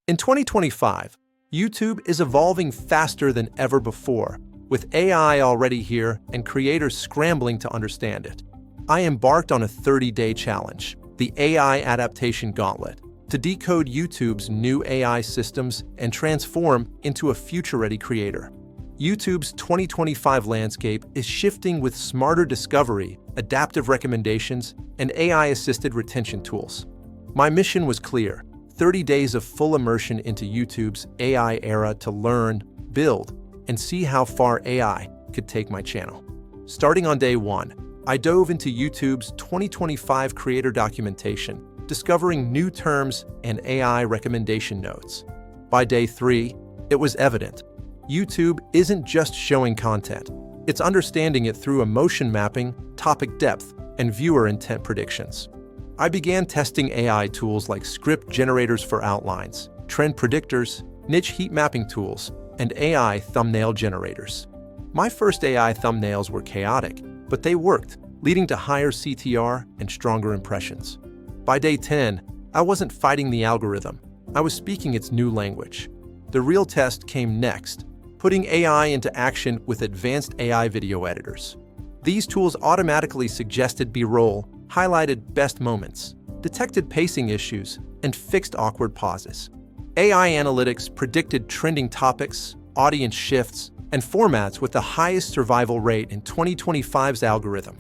In 2025, YouTube is evolving faster than ever before, with AI already here and creators scrambling to understand it. I embarked on a 30-day challenge, the AI Adaptation Gauntlet, to decode YouTube's new AI systems and transform into a future-ready creator. YouTube's 2025 landscape is shifting with smarter discovery, adaptive recommendations, and AI-assisted retention tools. My mission was clear: 30 days of full immersion into YouTube's AI era to learn, build, and see how far AI could take my channel. Starting on day 1, I dove into YouTube's 2025 creator documentation, discovering new terms and AI recommendation notes. By day 3, it was evident: YouTube isn't just showing content, it's understanding it through emotion mapping, topic depth, and viewer intent predictions. I began testing AI tools like script generators for outlines, trend predictors, niche heat mapping tools, and AI thumbnail generators. My first AI thumbnails were chaotic, but they worked, leading to higher CTR and stronger impressions. By day 10, I wasn't fighting the algorithm, I was speaking its new language. The real test came next: putting AI into action with advanced AI video editors. These tools automatically suggested B-roll, highlighted best moments, detected pacing issues, and fixed awkward pauses. AI analytics predicted trending topics, audience shifts, and formats with the highest survival rate in 2025's algorithm.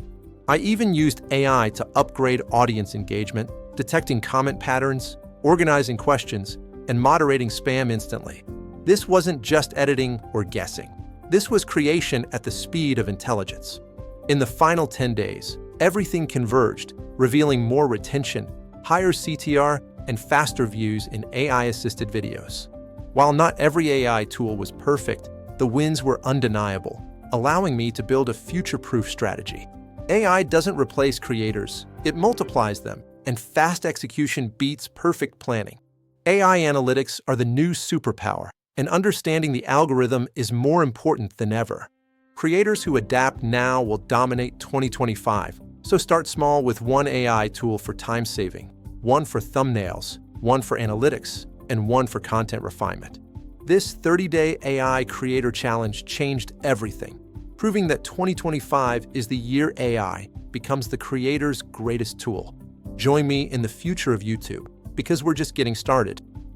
I even used AI to upgrade audience engagement, detecting comment patterns, organizing questions, and moderating spam instantly. This wasn't just editing or guessing. This was creation at the speed of intelligence. In the final 10 days, everything converged, revealing more retention, higher CTR, and faster views in AI-assisted videos. While not every AI tool was perfect, the wins were undeniable, allowing me to build a future-proof strategy. AI doesn't replace creators, it multiplies them, and fast execution beats perfect planning. AI analytics are the new superpower, and understanding the algorithm is more important than ever. Creators who adapt now will dominate 2025, so start small with one AI tool for time saving, one for thumbnails, one for analytics, and one for content refinement. This 30-day AI Creator Challenge changed everything, proving that 2025 is the year AI becomes the creator's greatest tool. Join me in the future of YouTube, because we're just getting started.